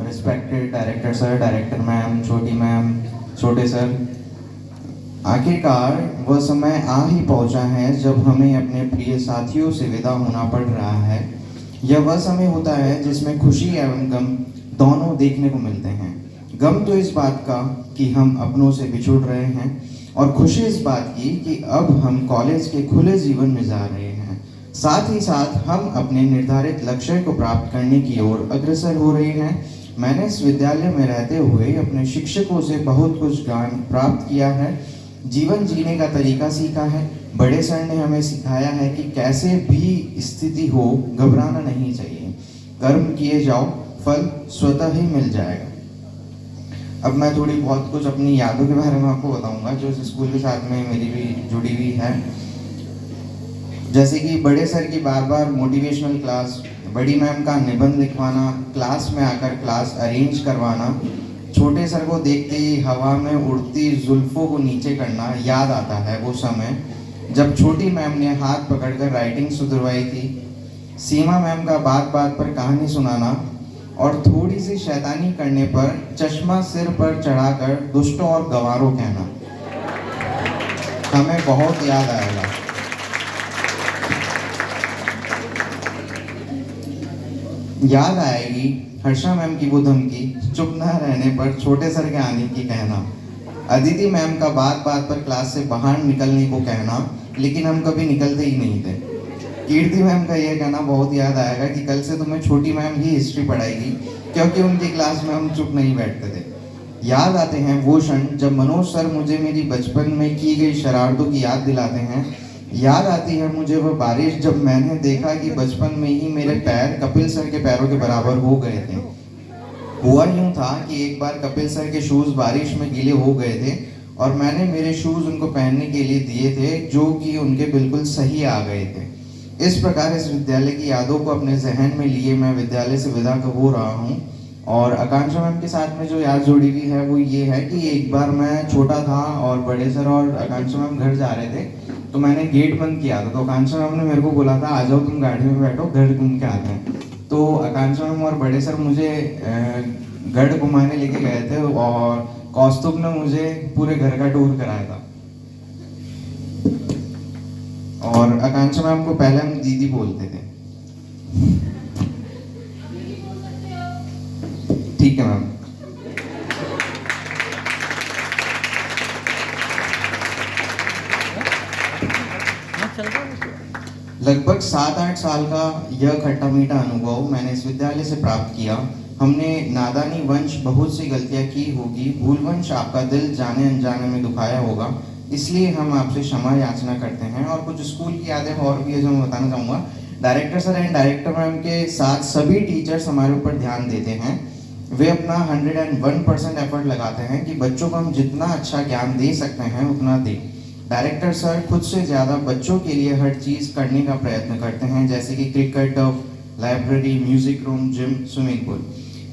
Respected director sir, director ma'am, छोटी ma'am, छोटे sir, आखिरकार वह समय आ ही पहुंचा है जब हमें अपने प्रिय साथियों से विदा होना पड़ रहा है। यह वह समय होता है जिसमें खुशी एवं गम दोनों देखने को मिलते हैं। गम तो इस बात का कि हम अपनों से बिछुड़ रहे हैं, और खुशी इस बात की कि अब हम कॉलेज के खुले जीवन में जा रहे हैं। साथ ही साथ हम अपने निर्धारित लक्ष्य को प्राप्त करने की ओर अग्रसर हो रहे हैं। मैंने इस विद्यालय में रहते हुए अपने शिक्षकों से बहुत कुछ ज्ञान प्राप्त किया है, जीवन जीने का तरीका सीखा है। बड़े सर ने हमें सिखाया है कि कैसे भी स्थिति हो घबराना नहीं चाहिए, कर्म किए जाओ, फल स्वतः ही मिल जाएगा। अब मैं थोड़ी बहुत कुछ अपनी यादों के बारे में आपको बताऊंगा जो इस स्कूल के साथ में मेरी भी जुड़ी हुई है। जैसे कि बड़े सर की बार बार मोटिवेशनल क्लास, बड़ी मैम का निबंध लिखवाना, क्लास में आकर क्लास अरेंज करवाना, छोटे सर को देखते ही हवा में उड़ती जुल्फों को नीचे करना याद आता है। वो समय जब छोटी मैम ने हाथ पकड़कर राइटिंग सुधरवाई थी, सीमा मैम का बात बात पर कहानी सुनाना, और थोड़ी सी शैतानी करने पर चश्मा सिर पर चढ़ाकर दुष्टों और गंवारों कहना हमें बहुत याद आएगा। याद आएगी हर्षा मैम की वो धमकी, चुप न रहने पर छोटे सर के आने की कहना, अदिति मैम का बात बात पर क्लास से बाहर निकलने को कहना, लेकिन हम कभी निकलते ही नहीं थे। कीर्ति मैम का यह कहना बहुत याद आएगा कि कल से तुम्हें छोटी मैम ही हिस्ट्री पढ़ाएगी, क्योंकि उनकी क्लास में हम चुप नहीं बैठते थे। याद आते हैं वो क्षण जब मनोज सर मुझे मेरी बचपन में की गई शरारतों की याद दिलाते हैं। याद आती है मुझे वह बारिश जब मैंने देखा कि बचपन में ही मेरे पैर कपिल सर के पैरों के बराबर हो गए थे। हुआ यूं था कि एक बार कपिल सर के शूज बारिश में गीले हो गए थे और मैंने मेरे शूज उनको पहनने के लिए दिए थे, जो कि उनके बिल्कुल सही आ गए थे। इस प्रकार इस विद्यालय की यादों को अपने जहन में लिए मैं विद्यालय से विदा हो रहा हूँ। और आकांक्षा मैम के साथ में जो याद जुड़ी हुई है वो ये है कि एक बार मैं छोटा था और बड़े सर और आकांक्षा मैम घर जा रहे थे, तो मैंने गेट बंद किया था। तो आकांक्षा मैम ने मेरे को बोला था आ जाओ तुम गाड़ी में बैठो, घर घूम के आते हैं। तो आकांक्षा मैम और बड़े सर मुझे गढ़ घुमाने लेके गए थे, और कौस्तुभ ने मुझे पूरे घर का टूर कराया था। और आकांक्षा मैम को पहले हम दीदी बोलते थे। ठीक है मैम। लगभग 7-8 साल का यह खट्टा मीठा अनुभव मैंने इस विद्यालय से प्राप्त किया। हमने नादानी वंश बहुत सी गलतियां की होगी, भूलवंश आपका दिल जाने अनजाने में दुखाया होगा, इसलिए हम आपसे क्षमा याचना करते हैं। और कुछ स्कूल की यादें और भी है जो मैं बताना चाहूँगा। Director sir and director ma'am के साथ सभी टीचर्स हमारे ऊपर ध्यान देते हैं। वे अपना 101% एफर्ट लगाते हैं कि बच्चों को हम जितना अच्छा ज्ञान दे सकते हैं उतना दें। डायरेक्टर सर खुद से ज़्यादा बच्चों के लिए हर चीज़ करने का प्रयत्न करते हैं, जैसे कि cricket, library, music room, gym, swimming pool.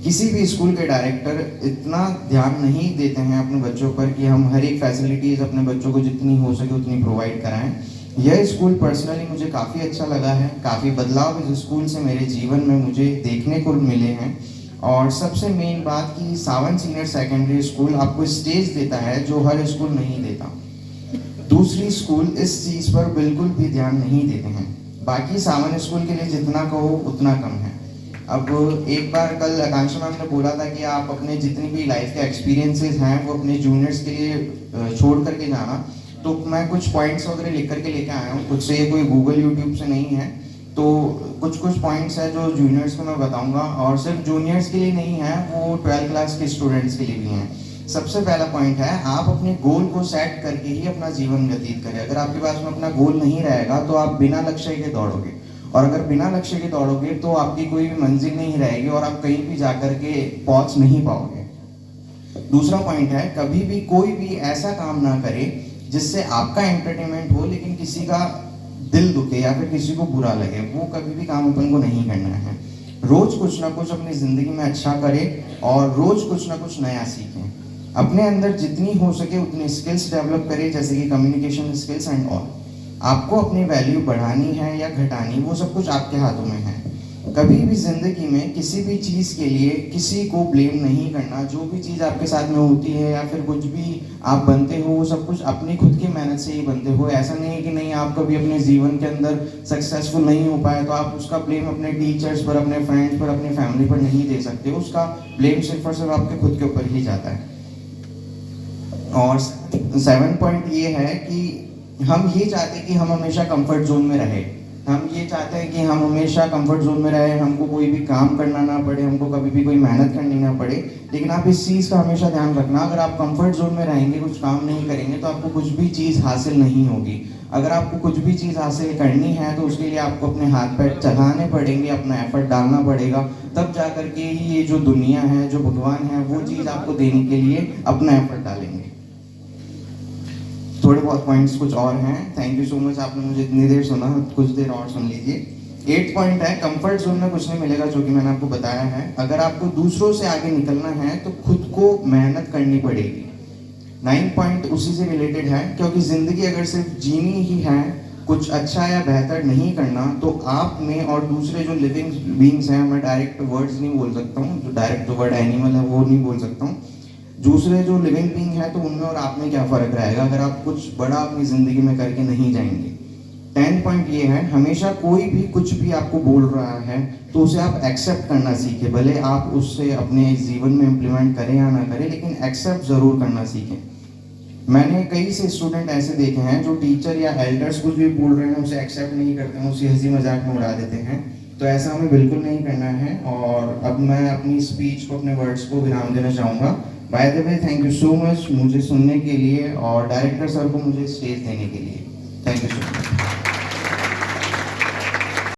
किसी भी स्कूल के डायरेक्टर इतना ध्यान नहीं देते हैं अपने बच्चों पर कि हम हर एक फैसिलिटीज़ अपने बच्चों को जितनी हो सके उतनी प्रोवाइड कराएं। यह स्कूल पर्सनली मुझे काफ़ी अच्छा लगा है। काफ़ी बदलाव इस स्कूल से मेरे जीवन में मुझे देखने को मिले हैं। और सबसे मेन बात कि सावन सीनियर सेकेंडरी स्कूल आपको स्टेज देता है जो हर स्कूल नहीं देता। दूसरी स्कूल इस चीज़ पर बिल्कुल भी ध्यान नहीं देते हैं। बाकी सावन स्कूल के लिए जितना कहो उतना कम है। अब एक बार कल आकांक्षा मैम ने बोला था कि आप अपने जितनी भी लाइफ के एक्सपीरियंसेस हैं वो अपने जूनियर्स के लिए छोड़ करके जाना। तो मैं कुछ पॉइंट्स वगैरह लिख करके लेके आया हूँ खुद से, ये कोई गूगल यूट्यूब से नहीं है। तो कुछ पॉइंट्स है जो जूनियर्स को मैं बताऊंगा, और सिर्फ जूनियर्स के लिए नहीं है, वो 12th क्लास के स्टूडेंट्स के लिए भी हैं। सबसे पहला पॉइंट है, आप अपने गोल को सेट करके ही अपना जीवन व्यतीत करें। अगर आपके पास में अपना गोल नहीं रहेगा तो आप बिना लक्ष्य के दौड़ोगे, और अगर बिना लक्ष्य के दौड़ोगे तो आपकी कोई भी मंजिल नहीं रहेगी और आप कहीं भी जाकर के पहुंच नहीं पाओगे। दूसरा पॉइंट है, कभी भी कोई भी ऐसा काम ना करे जिससे आपका एंटरटेनमेंट हो लेकिन किसी का दिल दुखे या फिर किसी को बुरा लगे। वो कभी भी काम अपन को नहीं करना है। रोज कुछ ना कुछ अपनी जिंदगी में अच्छा करें और रोज कुछ ना कुछ नया सीखें। अपने अंदर जितनी हो सके उतनी स्किल्स डेवलप करें, जैसे कि कम्युनिकेशन स्किल्स एंड ऑल। आपको अपनी वैल्यू बढ़ानी है या घटानी, वो सब कुछ आपके हाथों में है। कभी भी ज़िंदगी में किसी भी चीज़ के लिए किसी को ब्लेम नहीं करना। जो भी चीज़ आपके साथ में होती है या फिर कुछ भी आप बनते हो, वो सब कुछ अपनी खुद की मेहनत से ही बनते हो। ऐसा नहीं है कि नहीं, आप कभी अपने जीवन के अंदर सक्सेसफुल नहीं हो पाए तो आप उसका ब्लेम अपने टीचर्स पर, अपने फ्रेंड्स पर, अपनी फैमिली पर नहीं दे सकते। उसका ब्लेम सिर्फ और सिर्फ आपके खुद के ऊपर ही जाता है। और 7 पॉइंट ये है कि हम ये चाहते हैं कि हम हमेशा कंफर्ट जोन में रहे। हम ये चाहते हैं कि हम हमेशा कंफर्ट जोन में रहे, हमको कोई भी काम करना ना पड़े, हमको कभी भी कोई मेहनत करनी ना पड़े। लेकिन आप इस चीज़ का हमेशा ध्यान रखना, अगर आप कंफर्ट जोन में रहेंगे, कुछ काम नहीं करेंगे, तो आपको कुछ भी चीज़ हासिल नहीं होगी। अगर आपको कुछ भी चीज़ हासिल करनी है तो उसके लिए आपको अपने हाथ पैर चलाने पड़ेंगे, अपना एफर्ट डालना पड़ेगा, तब जा करके ही ये जो दुनिया है, जो भगवान है, वो चीज़ आपको देने के लिए अपना एफर्ट डालेंगे। थोड़े बहुत पॉइंट्स कुछ और हैं। थैंक यू सो मच, आपने मुझे इतनी देर सुना, कुछ देर और सुन लीजिए। 8 पॉइंट है, कंफर्ट जोन में कुछ नहीं मिलेगा, जो कि मैंने आपको बताया है। अगर आपको दूसरों से आगे निकलना है तो खुद को मेहनत करनी पड़ेगी। 9 पॉइंट उसी से रिलेटेड है, क्योंकि ज़िंदगी अगर सिर्फ जीनी ही है, कुछ अच्छा या बेहतर नहीं करना, तो आप में और दूसरे जो लिविंग बींग्स हैं, मैं डायरेक्ट वर्ड्स नहीं बोल सकता हूँ, जो डायरेक्ट वर्ड एनिमल है वो नहीं बोल सकता हूँ, दूसरे जो लिविंग बींग है, तो उनमें और आप में क्या फ़र्क रहेगा अगर आप कुछ बड़ा अपनी ज़िंदगी में करके नहीं जाएंगे। 10 पॉइंट ये है, हमेशा कोई भी कुछ भी आपको बोल रहा है तो उसे आप एक्सेप्ट करना सीखें। भले आप उससे अपने जीवन में इम्प्लीमेंट करें या ना करें, लेकिन एक्सेप्ट ज़रूर करना सीखें। मैंने कई से स्टूडेंट ऐसे देखे हैं जो टीचर या एल्डर्स कुछ भी बोल रहे हैं उसे एक्सेप्ट नहीं करते हैं, उसे हंसी मजाक में उड़ा देते हैं। तो ऐसा हमें बिल्कुल नहीं करना है। और अब मैं अपनी स्पीच को, अपने वर्ड्स को विराम देना चाहूँगा। By the way, thank you so much मुझे सुनने के लिए और डायरेक्टर सर को मुझे स्टेज देने के लिए। Thank you so much.